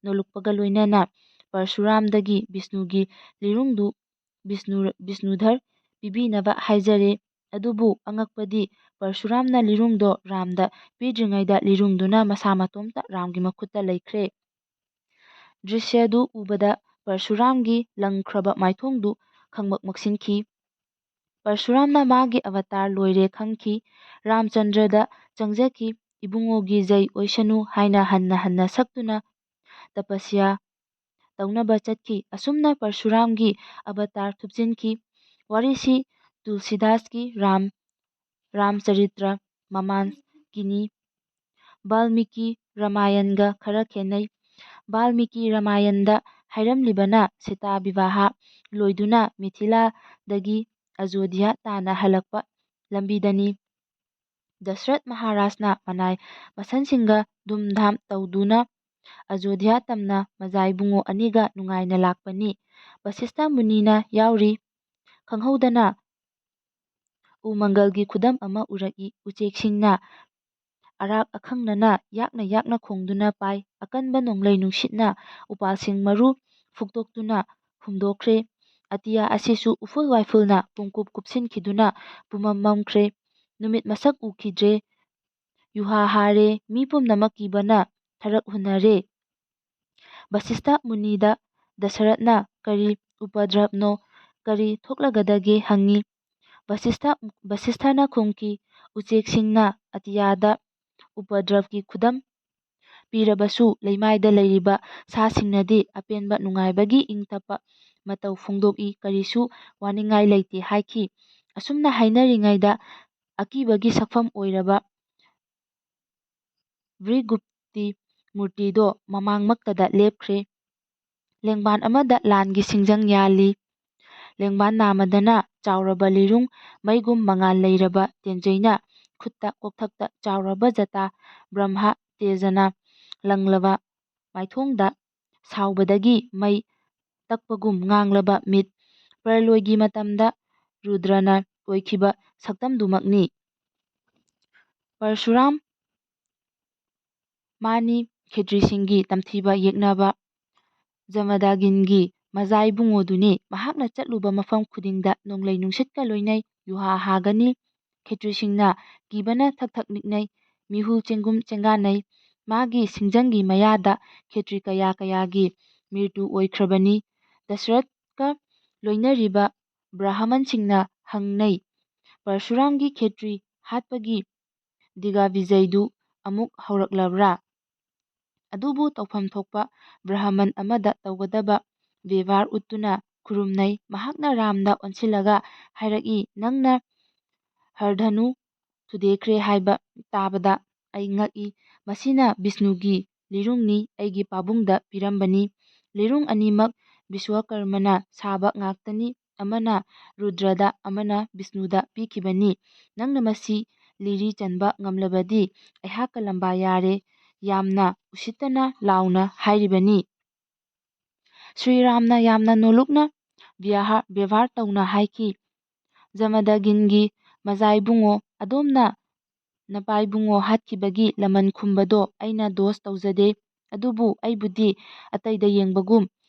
ꯅꯣꯜꯂꯨꯛꯄꯒ ꯂꯣꯏꯅꯅ ꯄꯔꯁꯨꯔꯥꯝꯗꯒꯤ ꯕꯤꯁ꯭ꯅꯨꯒꯤ ꯂꯤꯔꯨꯡꯗꯨ ꯕꯤꯁ꯭ꯅꯨꯙꯔ ꯄꯤꯕꯤꯅꯕ ꯍꯥꯏꯖꯔꯦ꯫ ꯑꯗꯨꯕꯨ ꯑꯉꯛꯄꯗꯤ ꯄꯔꯁꯨꯔꯥꯝꯅ ꯂꯤꯔꯨꯡꯗꯣ ꯔꯥꯝꯗ ꯄꯤꯗ꯭ꯔꯤꯉꯩꯗ ꯂꯤꯔꯨꯡꯗꯨꯅ ꯃꯁꯥ ꯃꯇꯣꯝꯇ ꯔꯥꯝꯒꯤ ꯃꯈꯨꯠꯇ ꯂꯩꯈ꯭ꯔꯦ꯫ ꯗ꯭ꯔꯤꯁ꯭ꯌꯗꯨ ꯎꯕꯗ ꯄꯔꯁꯨꯔꯥꯝꯒꯤ ꯂꯪꯈ꯭ꯔꯕ ꯃꯥꯏꯊꯣꯡꯗꯨ ꯈꯪꯃꯛ ꯃꯛꯁꯤꯟꯈꯤ꯫ ꯄꯔꯁꯨꯔꯥꯝꯅ ꯃꯥꯒꯤ ꯑꯕꯇꯥꯔ ꯂꯣꯏꯔꯦ ꯈꯪꯈꯤ꯫ ꯔꯥꯝꯆꯟꯗ꯭ꯔꯗ ꯆꯪꯖꯈꯤ꯫ ꯏꯕꯨꯡꯉꯣꯒꯤ ꯖꯩ ꯑꯣꯏꯁꯅꯨ ꯍꯥꯏꯅ ꯍꯟꯅ ꯍꯟꯅ ꯁꯛꯇꯨꯅ ꯇꯄꯁ꯭ꯌꯥ ꯇꯧꯅꯕ ꯆꯠꯈꯤ꯫ ꯑꯁꯨꯝꯅ ꯄꯔꯁꯨꯔꯥꯝꯒꯤ ꯑꯕꯇꯥꯔ ꯊꯨꯞꯆꯤꯟꯈꯤ꯫ ꯋꯥꯔꯤꯁꯤ ꯇꯨꯜꯁꯤꯗꯥꯁꯀꯤ ꯔꯥꯝꯆꯔꯤꯇ꯭ꯔ ꯃꯃꯥꯟꯁꯀꯤꯅꯤ꯫ ꯕꯥꯜꯃꯤꯀꯤ ꯔꯥꯃꯥꯌꯟꯒ ꯈꯔ ꯈꯦꯟꯅꯩ꯫ ꯕꯥꯜꯃꯤꯀꯤ ꯔꯥꯃꯥꯌꯟꯗ ꯍꯥꯏꯔꯝꯂꯤꯕꯅ ꯁꯤꯇꯥ ꯕꯤꯚꯥꯍ ꯂꯣꯏꯗꯨꯅ ꯃꯤꯊꯤꯂꯥꯗꯒꯤ ꯑꯖꯣꯙ꯭ꯌꯥ ꯇꯥꯟꯅ ꯍꯜꯂꯛꯄ ꯂꯝꯕꯤꯗꯅꯤ꯫ ꯗꯁꯔꯊ ꯃꯍꯥꯔꯥꯖꯅ ꯃꯅꯥꯏ ꯃꯁꯟꯁꯤꯡꯒ ꯙꯨꯝꯙꯥꯝ ꯇꯧꯗꯨꯅ ꯑꯖꯣꯙ꯭ꯌꯥ ꯇꯝꯅ ꯃꯖꯥꯏꯕꯨꯡꯉꯣ ꯑꯅꯤꯒ ꯅꯨꯡꯉꯥꯏꯅ ꯂꯥꯛꯄꯅꯤ꯫ ꯚꯁꯤꯁ꯭ꯊ ꯃꯨꯅꯤꯅ ꯌꯥꯎꯔꯤ꯫ ꯈꯪꯍꯧꯗꯅ ꯎꯃꯪꯒꯜꯒꯤ ꯈꯨꯗꯝ ꯑꯃ ꯎꯔꯛꯏ꯫ ꯎꯆꯦꯛꯁꯤꯡꯅ ꯑꯔꯥꯛ ꯑꯈꯪꯅꯅ ꯌꯥꯛꯅ ꯌꯥꯛꯅ ꯈꯣꯡꯗꯨꯅ ꯄꯥꯏ꯫ ꯑꯀꯟꯕ ꯅꯣꯡꯂꯩ ꯅꯨꯡꯁꯤꯠꯅ ꯎꯄꯥꯜꯁꯤꯡ ꯃꯔꯨ ꯐꯨꯛꯇꯣꯛꯇꯨꯅ ꯍꯨꯝꯗꯣꯛꯈ꯭ꯔꯦ꯫ ꯑꯇꯤꯌꯥ ꯑꯁꯤꯁꯨ ꯎꯐꯨꯜ ꯋꯥꯏꯐꯨꯜꯅ ꯄꯨꯡꯀꯨꯞ ꯀꯨꯞꯁꯤꯟꯈꯤꯗꯨꯅ ꯄꯨꯃꯝ ꯃꯝꯈ꯭ꯔꯦ꯫ ꯅꯨꯃꯤꯠ ꯃꯁꯛ ꯎꯈꯤꯗ꯭ꯔꯦ꯫ ꯌꯨꯍꯥ ꯍꯥꯔꯦ꯫ ꯃꯤ ꯄꯨꯝꯅꯃꯛ ꯀꯤꯕꯅ ꯊꯔꯛ ꯍꯨꯟꯅꯔꯦ꯫ ꯚꯁꯤꯁ꯭ꯊ ꯃꯨꯅꯤꯗ ꯗꯁꯔꯊꯅ ꯀꯔꯤ ꯎꯄꯗ꯭ꯔꯕꯅꯣ, ꯀꯔꯤ ꯊꯣꯛꯂꯒꯗꯒꯦ ꯍꯪꯉꯤ꯫ ꯚꯁꯤꯁ꯭ꯊꯅ ꯈꯨꯝꯈꯤ, ꯎꯆꯦꯛꯁꯤꯡꯅ ꯑꯇꯤꯌꯥꯗ ꯎꯄꯗ꯭ꯔꯕꯀꯤ ꯈꯨꯗꯝ ꯄꯤꯔꯕꯁꯨ ꯂꯩꯃꯥꯏꯗ ꯂꯩꯔꯤꯕ ꯁꯥꯁꯤꯡꯅꯗꯤ ꯑꯄꯦꯟꯕ ꯅꯨꯡꯉꯥꯏꯕꯒꯤ ꯏꯪ ꯇꯞꯄ ꯃꯇꯧ ꯐꯣꯡꯗꯣꯛꯏ, ꯀꯔꯤꯁꯨ ꯋꯥꯅꯤꯡꯉꯥꯏ ꯂꯩꯇꯦ ꯍꯥꯏꯈꯤ꯫ ꯑꯁꯨꯝꯅ ꯍꯥꯏꯅꯔꯤꯉꯩꯗ ꯑꯀꯤꯕꯒꯤ ꯁꯛꯐꯝ ꯑꯣꯏꯔꯕ ꯚ꯭ꯔꯤꯒꯨꯞꯇꯤ ꯃꯨꯔꯇꯤꯗꯣ ꯃꯃꯥꯡꯃꯛꯇꯗ ꯂꯦꯞꯈ꯭ꯔꯦ꯫ ꯂꯦꯡꯕꯥꯟ ꯑꯃꯗ ꯂꯥꯟꯒꯤ ꯁꯤꯡꯖꯪ ꯌꯥꯜꯂꯤ꯫ ꯂꯦꯡꯕꯥꯟ ꯅꯥꯃꯗꯅ ꯆꯥꯎꯔꯕ ꯂꯤꯔꯨꯡ ꯃꯩꯒꯨꯝ ꯃꯉꯥꯜ ꯂꯩꯔꯕ ꯇꯦꯟꯖꯩꯅ ꯈꯨꯠꯇ ꯀꯣꯛꯊꯛꯇ ꯆꯥꯎꯔꯕ ꯖꯇꯥ ꯕ꯭ꯔꯝꯍ ꯇꯦꯖꯅ ꯂꯪꯂꯕ ꯃꯥꯏꯊꯣꯡꯗ ꯁꯥꯎꯕꯗꯒꯤ ꯃꯩ ꯇꯛꯄꯒꯨꯝ ꯉꯥꯡꯂꯕ ꯃꯤꯠ, ꯄ꯭ꯔꯂꯣꯏꯒꯤ ꯃꯇꯝꯗ ꯔꯨꯗ꯭ꯔꯅ ꯑꯣꯏꯈꯤꯕ ꯁꯛꯇꯝꯗꯨꯃꯛꯅꯤ꯫ ꯄꯔꯁꯨꯔꯥꯝ ꯃꯥꯅꯤ ꯈꯦꯇ꯭ꯔꯤꯁꯤꯡꯒꯤ ꯇꯝꯊꯤꯕ ꯌꯦꯛꯅꯕ ꯖꯃꯗꯒꯤꯟꯒꯤ ꯃꯖꯥꯏꯕꯨꯡꯉꯣꯗꯨꯅꯤ꯫ ꯃꯍꯥꯛꯅ ꯆꯠꯂꯨꯕ ꯃꯐꯝ ꯈꯨꯗꯤꯡꯗ ꯅꯣꯡꯂꯩ ꯅꯨꯡꯁꯤꯠꯀ ꯂꯣꯏꯅꯩ꯫ ꯌꯨꯍꯥ ꯍꯥꯒꯅꯤ꯫ ꯈꯦꯇ꯭ꯔꯤꯁꯤꯡꯅ ꯀꯤꯕꯅ ꯊꯛ ꯊꯛ ꯅꯤꯛꯅꯩ꯫ ꯃꯤꯍꯨ ꯆꯦꯡꯒꯨꯝ ꯆꯦꯡꯒꯥꯟꯅꯩ꯫ ꯃꯥꯒꯤ ꯁꯤꯡꯖꯪꯒꯤ ꯃꯌꯥꯗ ꯈꯦꯇ꯭ꯔꯤ ꯀꯌꯥ ꯀꯌꯥꯒꯤ ꯃ꯭ꯌꯨꯇꯨ ꯑꯣꯏꯈ꯭ꯔꯕꯅꯤ꯫ ꯗꯁꯔꯊꯀ ꯂꯣꯏꯅꯔꯤꯕ ꯕ꯭ꯔꯥꯍꯃꯟꯁꯤꯡꯅ ꯍꯪꯅꯩ, ꯄꯔꯁꯨꯔꯥꯝꯒꯤ ꯈꯦꯇ꯭ꯔꯤ ꯍꯥꯠꯄꯒꯤ ꯗꯤꯒꯕꯤꯖꯩꯗꯨ ꯑꯃꯨꯛ ꯍꯧꯔꯛꯂꯕ꯭ꯔꯥ? ꯑꯗꯨꯕꯨ ꯇꯧꯐꯝ ꯊꯣꯛꯄ ꯕ꯭ꯔꯥꯍꯃꯟ ꯑꯃꯗ ꯇꯧꯒꯗꯕ ꯕꯦꯚꯥꯔ ꯎꯠꯇꯨꯅ ꯈꯨꯔꯨꯝꯅꯩ꯫ ꯃꯍꯥꯛꯅ ꯔꯥꯝꯗ ꯑꯣꯟꯁꯤꯜꯂꯒ ꯍꯥꯏꯔꯛꯏ, ꯅꯪꯅ ꯍꯔꯙꯅꯨ ꯊꯨꯗꯦꯛꯈ꯭ꯔꯦ ꯍꯥꯏꯕ ꯇꯥꯕꯗ ꯑꯩ ꯉꯛꯏ꯫ ꯃꯁꯤꯅ ꯕꯤꯁꯅꯨꯒꯤ ꯂꯤꯔꯨꯡꯅꯤ, ꯑꯩꯒꯤ ꯄꯥꯕꯨꯡꯗ ꯄꯤꯔꯝꯕꯅꯤ꯫ ꯂꯤꯔꯨꯡ ꯑꯅꯤꯃꯛ ꯕꯤꯁ꯭ꯋꯀꯔꯃꯅ ꯁꯥꯕ ꯉꯥꯛꯇꯅꯤ꯫ ꯑꯃꯅ ꯔꯨꯗ꯭ꯔꯗ ꯑꯃꯅ ꯕꯤꯁꯅꯨꯗ ꯄꯤꯈꯤꯕꯅꯤ꯫ ꯅꯪꯅ ꯃꯁꯤ ꯂꯤꯔꯤ ꯆꯟꯕ ꯉꯝꯂꯕꯗꯤ ꯑꯩꯍꯥꯛꯀ ꯂꯝꯕꯥ ꯌꯥꯔꯦ, ꯌꯥꯝꯅ ꯎꯁꯤꯠꯇꯅ ꯂꯥꯎꯅ ꯍꯥꯏꯔꯤꯕꯅꯤ꯫ ꯁ꯭ꯔꯤꯔꯥꯝꯅ ꯌꯥꯝꯅ ꯅꯣꯜꯂꯨꯛꯅ ꯕꯦꯚꯥꯔ ꯇꯧꯅ ꯍꯥꯏꯈꯤ, ꯖꯃꯗꯒꯤꯟꯒꯤ ꯃꯖꯥꯏꯕꯨꯡꯉꯣ, ꯑꯗꯣꯝꯅ ꯅꯄꯥꯏꯕꯨꯡꯉꯣ ꯍꯥꯠꯈꯤꯕꯒꯤ ꯂꯃꯟ ꯈꯨꯝꯕꯗꯣ ꯑꯩꯅ ꯗꯣꯁ ꯇꯧꯖꯗꯦ꯫ ꯑꯗꯨꯕꯨ ꯑꯩꯕꯨꯗꯤ ꯑꯇꯩꯗ ꯌꯦꯡꯕꯒꯨꯝ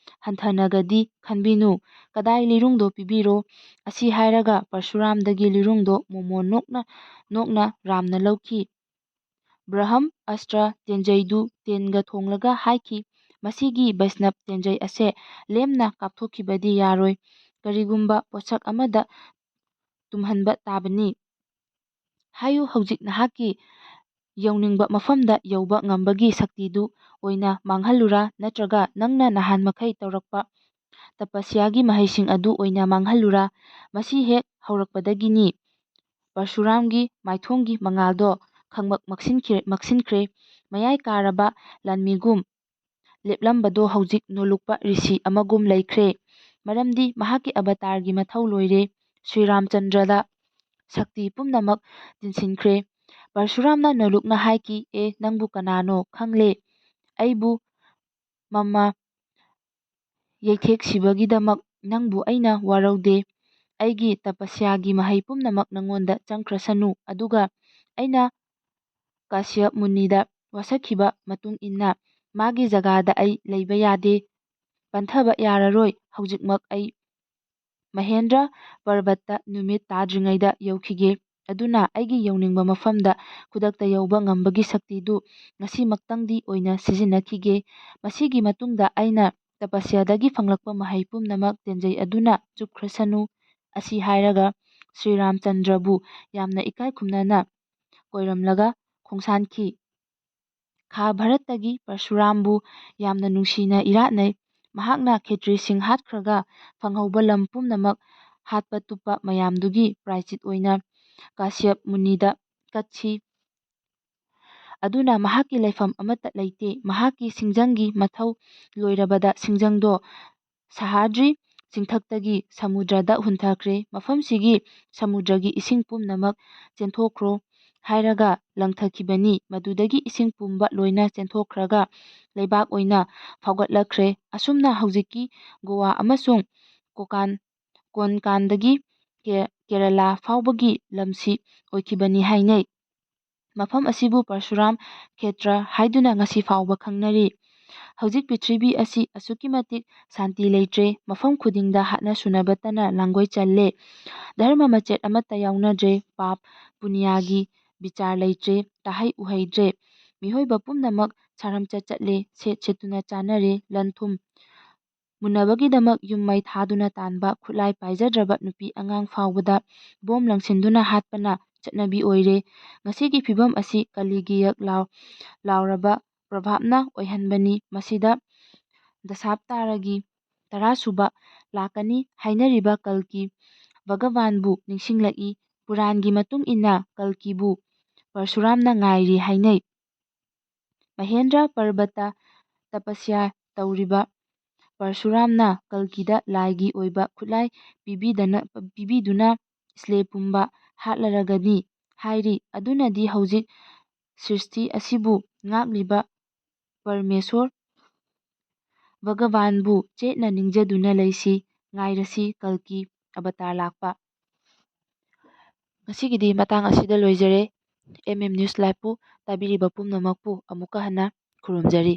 ꯍꯟꯊꯅꯒꯗꯤ ꯈꯟꯕꯤꯅꯨ꯫ ꯀꯗꯥꯏ ꯂꯤꯔꯨꯡꯗꯣ ꯄꯤꯕꯤꯔꯣ꯫ ꯑꯁꯤ ꯍꯥꯏꯔꯒ ꯄꯔꯁꯨꯔꯥꯝꯗꯒꯤ ꯂꯤꯔꯨꯡꯗꯣ ꯃꯣꯃꯣꯟ ꯅꯣꯛꯅ ꯔꯥꯝꯅ ꯂꯧꯈꯤ꯫ ꯕ꯭ꯔꯍꯝ ꯑꯁꯇ꯭ꯔ ꯇꯦꯟꯖꯩꯗꯨ ꯇꯦꯟꯒ ꯊꯣꯡꯂꯒ ꯍꯥꯏꯈꯤ, ꯃꯁꯤꯒꯤ ꯕꯩꯁꯅꯕ ꯇꯦꯟꯖꯩ ꯑꯁꯦ ꯂꯦꯝꯅ ꯀꯥꯞꯊꯣꯛꯈꯤꯕꯗꯤ ꯌꯥꯔꯣꯏ, ꯀꯔꯤꯒꯨꯝꯕ ꯄꯣꯠꯁꯛ ꯑꯃꯗ ꯇꯨꯝꯍꯟꯕ ꯇꯥꯕꯅꯤ꯫ ꯍꯥꯏꯌꯨ, ꯍꯧꯖꯤꯛ ꯅꯍꯥꯛꯀꯤ ꯌꯧꯅꯤꯡꯕ ꯃꯐꯝꯗ ꯌꯧꯕ ꯉꯝꯕꯒꯤ ꯁꯛꯇꯤꯗꯨ ꯑꯣꯏꯅ ꯃꯥꯡꯍꯜꯂꯨꯔꯥ, ꯅꯠꯇ꯭ꯔꯒ ꯅꯪꯅ ꯅꯍꯥꯟꯃꯈꯩ ꯇꯧꯔꯛꯄ ꯇꯄꯁ꯭ꯌꯥꯒꯤ ꯃꯍꯩꯁꯤꯡ ꯑꯗꯨ ꯑꯣꯏꯅ ꯃꯥꯡꯍꯜꯂꯨꯔꯥ? ꯃꯁꯤ ꯍꯦꯛ ꯍꯧꯔꯛꯄꯗꯒꯤꯅꯤ꯫ ꯄꯔꯁꯨꯔꯥꯝꯒꯤ ꯃꯥꯏꯊꯣꯡꯒꯤ ꯃꯉꯥꯜꯗꯣ ꯈꯪꯃꯛ ꯃꯛꯁꯤꯟꯈ꯭ꯔꯦ꯫ ꯃꯌꯥꯏ ꯀꯥꯔꯕ ꯂꯥꯟꯃꯤꯒꯨꯝ ꯂꯦꯞꯂꯝꯕꯗꯣ ꯍꯧꯖꯤꯛ ꯅꯣꯜꯂꯨꯛꯄ ꯔꯤꯁꯤ ꯑꯃꯒꯨꯝ ꯂꯩꯈ꯭ꯔꯦ꯫ ꯃꯔꯝꯗꯤ ꯃꯍꯥꯛꯀꯤ ꯑꯕꯇꯥꯔꯒꯤ ꯃꯊꯧ ꯂꯣꯏꯔꯦ꯫ ꯁ꯭ꯔꯤꯔꯥꯝꯆꯟꯗ꯭ꯔꯗ ꯁꯛꯇꯤ ꯄꯨꯝꯅꯃꯛ ꯇꯤꯟꯁꯤꯟꯈ꯭ꯔꯦ꯫ ꯄꯔꯁꯨꯔꯥꯝꯅ ꯅꯣꯜꯂꯨꯛꯅ ꯍꯥꯏꯈꯤ, ꯅꯪꯕꯨ ꯀꯅꯥꯅꯣ ꯈꯪꯂꯦ? ꯑꯩꯕꯨ ꯃꯝꯃ ꯌꯩꯊꯦꯛꯁꯤꯕꯒꯤꯗꯃꯛ ꯅꯪꯕꯨ ꯑꯩꯅ ꯋꯥꯔꯧꯗꯦ꯫ ꯑꯩꯒꯤ ꯇꯄꯁ꯭ꯌꯥꯒꯤ ꯃꯍꯩ ꯄꯨꯝꯅꯃꯛ ꯅꯉꯣꯟꯗ ꯆꯪꯈ꯭ꯔꯁꯅꯨ, ꯑꯗꯨꯒ ꯑꯩꯅ ꯀꯁ꯭ꯌꯞ ꯃꯨꯅꯤꯗ ꯋꯥꯁꯛꯈꯤꯕ ꯃꯇꯨꯡ ꯏꯟꯅ ꯃꯥꯒꯤ ꯖꯒꯥꯗ ꯑꯩ ꯂꯩꯕ ꯌꯥꯗꯦ, ꯄꯟꯊꯕ ꯌꯥꯔꯔꯣꯏ꯫ ꯍꯧꯖꯤꯛꯃꯛ ꯑꯩ ꯃꯍꯦꯟꯗ꯭ꯔ ꯄꯔꯕꯠꯇ ꯅꯨꯃꯤꯠ ꯇꯥꯗ꯭ꯔꯤꯉꯩꯗ ꯌꯧꯈꯤꯒꯦ, ꯑꯗꯨꯅ ꯑꯩꯒꯤ ꯌꯧꯅꯤꯡꯕ ꯃꯐꯝꯗ ꯈꯨꯗꯛꯇ ꯌꯧꯕ ꯉꯝꯕꯒꯤ ꯁꯛꯇꯤꯗꯨ ꯉꯁꯤꯃꯛꯇꯪꯗꯤ ꯑꯣꯏꯅ ꯁꯤꯖꯤꯟꯅꯈꯤꯒꯦ꯫ ꯃꯁꯤꯒꯤ ꯃꯇꯨꯡꯗ ꯑꯩꯅ ꯇꯄꯁ꯭ꯌꯥꯗꯒꯤ ꯐꯪꯂꯛꯄ ꯃꯍꯩ ꯄꯨꯝꯅꯃꯛ ꯇꯦꯟꯖꯩ ꯑꯗꯨꯅ ꯆꯨꯞꯈ꯭ꯔꯁꯅꯨ꯫ ꯑꯁꯤ ꯍꯥꯏꯔꯒ ꯁ꯭ꯔꯤꯔꯥꯝꯆꯟꯗ꯭ꯔꯕꯨ ꯌꯥꯝꯅ ꯏꯀꯥꯏ ꯈꯨꯝꯅꯅ ꯀꯣꯏꯔꯝꯂꯒ ꯈꯣꯡꯁꯥꯟꯈꯤ꯫ ꯈꯥ ꯚꯥꯔꯠꯇꯒꯤ ꯄꯔꯁꯨꯔꯥꯝꯕꯨ ꯌꯥꯝꯅ ꯅꯨꯡꯁꯤꯅ ꯏꯔꯥꯠꯅꯩ꯫ ꯃꯍꯥꯛꯅ ꯈꯦꯇ꯭ꯔꯤꯁꯤꯡ ꯍꯥꯠꯈ꯭ꯔꯒ ꯐꯪꯍꯧꯕ ꯂꯝ ꯄꯨꯝꯅꯃꯛ ꯍꯥꯠꯄ ꯇꯨꯞꯄ ꯃꯌꯥꯝꯗꯨꯒꯤ ꯄ꯭ꯔꯥꯌꯆꯤꯠ ꯑꯣꯏꯅ ꯀꯥꯁ꯭ꯌꯞ ꯃꯨꯅꯤꯗ ꯀꯠꯈꯤ꯫ ꯑꯗꯨꯅ ꯃꯍꯥꯛꯀꯤ ꯂꯩꯐꯝ ꯑꯃꯠꯇ ꯂꯩꯇꯦ꯫ ꯃꯍꯥꯛꯀꯤ ꯁꯤꯡꯖꯪꯒꯤ ꯃꯊꯧ ꯂꯣꯏꯔꯕꯗ ꯁꯤꯡꯖꯪꯗꯣ ꯁꯍ꯭ꯌꯥꯗ꯭ꯔꯤ ꯆꯤꯡꯊꯛꯇꯒꯤ ꯁꯃꯨꯗ꯭ꯔꯗ ꯍꯨꯟꯊꯈ꯭ꯔꯦ꯫ ꯃꯐꯝꯁꯤꯒꯤ ꯁꯃꯨꯗ꯭ꯔꯒꯤ ꯏꯁꯤꯡ ꯄꯨꯝꯅꯃꯛ ꯆꯦꯟꯊꯣꯛꯈ꯭ꯔꯣ ꯍꯥꯏꯔꯒ ꯂꯪꯊꯈꯤꯕꯅꯤ꯫ ꯃꯗꯨꯗꯒꯤ ꯏꯁꯤꯡ ꯄꯨꯝꯕ ꯂꯣꯏꯅ ꯆꯦꯟꯊꯣꯛꯈ꯭ꯔꯒ ꯂꯩꯕꯥꯛ ꯑꯣꯏꯅ ꯐꯥꯎꯒꯠꯂꯛꯈ꯭ꯔꯦ꯫ ꯑꯁꯨꯝꯅ ꯍꯧꯖꯤꯛꯀꯤ ꯒꯣꯋꯥ ꯑꯃꯁꯨꯡ ꯀꯣꯟꯀꯥꯟꯗꯒꯤ ꯀꯦꯔꯂꯥ ꯐꯥꯎꯕꯒꯤ ꯂꯝꯁꯤ ꯑꯣꯏꯈꯤꯕꯅꯤ ꯍꯥꯏꯅꯩ꯫ ꯃꯐꯝ ꯑꯁꯤꯕꯨ ꯄꯔꯁꯨꯔꯥꯝ ꯈꯦꯇ꯭ꯔ ꯍꯥꯏꯗꯨꯅ ꯉꯁꯤ ꯐꯥꯎꯕ ꯈꯪꯅꯔꯤ꯫ ꯍꯧꯖꯤꯛ ꯄ꯭ꯔꯤꯊꯤꯕꯤ ꯑꯁꯤ ꯑꯁꯨꯛꯀꯤ ꯃꯇꯤꯛ ꯁꯥꯟꯇꯤ ꯂꯩꯇ꯭ꯔꯦ꯫ ꯃꯐꯝ ꯈꯨꯗꯤꯡꯗ ꯍꯥꯠꯅ ꯁꯨꯅꯕꯇꯅ ꯂꯥꯡꯒꯣꯏ ꯆꯜꯂꯦ꯫ ꯙꯔꯃ ꯃꯆꯦꯠ ꯑꯃꯠꯇ ꯌꯥꯎꯅꯗ꯭ꯔꯦ꯫ ꯄꯥꯞ ꯄꯨꯅ꯭ꯌꯥꯒꯤ ꯕꯤꯆꯥꯔ ꯂꯩꯇ꯭ꯔꯦ꯫ ꯇꯥꯍꯩ ꯎꯍꯩꯗ꯭ꯔꯦ꯫ ꯃꯤꯑꯣꯏꯕ ꯄꯨꯝꯅꯃꯛ ꯁꯥꯔꯝꯆꯠ ꯆꯠꯂꯦ꯫ ꯁꯦꯠ ꯁꯦꯠꯇꯨꯅ ꯆꯥꯅꯔꯦ꯫ ꯂꯟ ꯊꯨꯝ ꯃꯨꯟꯅꯕꯒꯤꯗꯃꯛ ꯌꯨꯝ ꯃꯩ ꯊꯥꯗꯨꯅ ꯇꯥꯟꯕ ꯈꯨꯠꯂꯥꯏ ꯄꯥꯏꯖꯗ꯭ꯔꯕ ꯅꯨꯄꯤ ꯑꯉꯥꯡ ꯐꯥꯎꯕꯗ ꯕꯣꯝ ꯂꯪꯁꯤꯟꯗꯨꯅ ꯍꯥꯠꯄꯅ ꯆꯠꯅꯕꯤ ꯑꯣꯏꯔꯦ꯫ ꯉꯁꯤꯒꯤ ꯐꯤꯚꯝ ꯑꯁꯤ ꯀꯂꯤꯒꯤ ꯌꯛ ꯂꯥꯎꯔꯕ ꯄ꯭ꯔꯚꯥꯕꯅ ꯑꯣꯏꯍꯟꯕꯅꯤ꯫ ꯃꯁꯤꯗ ꯗꯁꯥꯕꯇꯥꯔꯥꯒꯤ 10ꯁꯨꯕ ꯂꯥꯛꯀꯅꯤ ꯍꯥꯏꯅꯔꯤꯕ ꯀꯜꯀꯤ ꯚꯒꯕꯥꯟꯕꯨ ꯅꯤꯡꯁꯤꯡꯂꯛꯏ꯫ ꯄꯨꯔꯥꯟꯒꯤ ꯃꯇꯨꯡ ꯏꯟꯅ ꯀꯜꯀꯤꯕꯨ ꯄꯔꯁꯨꯔꯥꯝꯅ ꯉꯥꯏꯔꯤ ꯍꯥꯏꯅꯩ꯫ ꯃꯍꯦꯟꯗ꯭ꯔ ꯄꯔꯕꯠꯇ ꯇꯄꯁ꯭ꯌꯥ ꯇꯧꯔꯤꯕ ꯄꯔꯁꯨꯔꯥꯝꯅ ꯀꯜꯀꯤꯗ ꯂꯥꯏꯒꯤ ꯑꯣꯏꯕ ꯈꯨꯠꯂꯥꯏ ꯄꯤꯕꯤꯗꯨꯅ ꯁ꯭ꯂꯦ ꯄꯨꯝꯕ ꯍꯥꯠꯂꯔꯒꯅꯤ ꯍꯥꯏꯔꯤ꯫ ꯑꯗꯨꯅꯗꯤ ꯍꯧꯖꯤꯛ ꯁ꯭ꯔꯤꯁꯇꯤ ꯑꯁꯤꯕꯨ ꯉꯥꯛꯂꯤꯕ ꯄꯔꯃꯦꯁꯣꯔ ꯚꯒꯕꯥꯟꯕꯨ ꯆꯦꯠꯅ ꯅꯤꯡꯖꯗꯨꯅ ꯂꯩꯁꯤ꯫ ꯉꯥꯏꯔꯁꯤ ꯀꯜꯀꯤ ꯑꯕꯇꯥꯔ ꯂꯥꯛꯄ꯫ ꯉꯁꯤꯒꯤꯗꯤ ꯃꯇꯥꯡ ꯑꯁꯤꯗ ꯂꯣꯏꯖꯔꯦ꯫ MM ꯅ꯭ꯌꯨꯁ ꯂꯥꯏꯚꯄꯨ ꯇꯥꯕꯤꯔꯤꯕ ꯄꯨꯝꯅꯃꯛꯄꯨ ꯑꯃꯨꯛꯀ ꯍꯟꯅ ꯈꯨꯔꯨꯝꯖꯔꯤ꯫